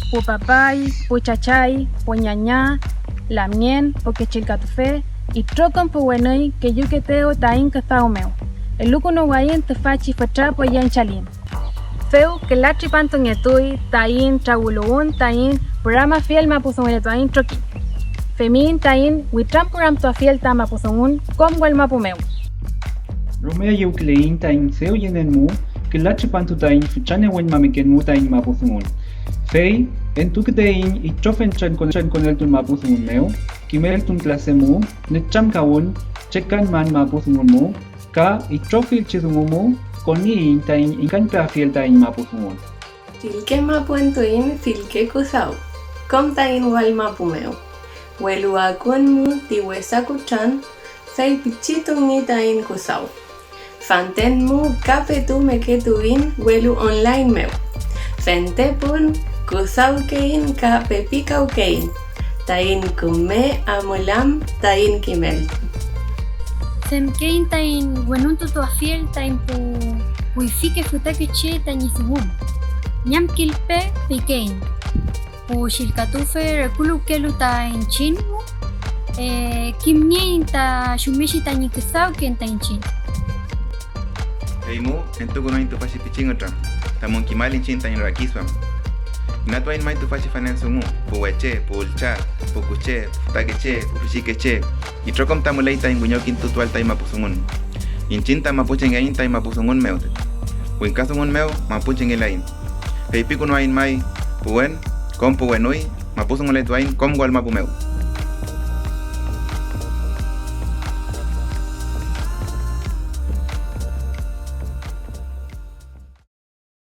po papay, po chachay, po ñañá, lamien, po quechilcatufe, y trocan po wenui que yuqueteo tain cazaumeo. El luco no guayen te fachi fachá po yan chalim. Feu que la tripanto ñetui, tain, chaguluun, tain, programa fiel mapuzungule tain troqui. Femin tain, witram program to fiel ta mapuzungun, com gual mapumeu. Romeo yeuclein tain seo yenen mu, que la tripanto tain fichane wen mameken mu tain mapuzungun. Fei, en tu kdein y chofen chan con el tun mapuzungun meu, kimel tun clase mu, necham kaun, chekan man mapuzungun mu, ka y trofil chizungun mu, koni tain inkan fiel tain mapuzungun. Filke mapuentuin filke kusau, kom tain wal mapumeu. Welu akun mu tiwesa kuchan, fei pichitungi tain kusau. Fanten mu kapetu meketuin welu online meu. Fente pun kusau kein ka pepikau kein. Tain kume amulam tain kimel. Sem kein tain wenuntu to afiel tain pu wifike futake che tain isugum. Nyam kilpe pikein. Pu shilkatufe rekulu kelu tain chinmu. Kimnien ta shumeshi tain ikisau ken tain chin. Heimu entu kuno intu fashi pichin otra. Tamon kimalin chin tain rakiswam. Natwa in mai tu fashi finansungu. Pu weche, pu ulcha, pu kuche, pu takeche, pu fishikeche. Y trokom tamulei tain guñokin tutual tain mapusungun. Inchin ta mapuchen gain tain mapusungun meute. Win kasungun meu mapuchen elain. Heipi kuno ain mai puen, kom puenui, mapusungun letuain kom gual mapumeu.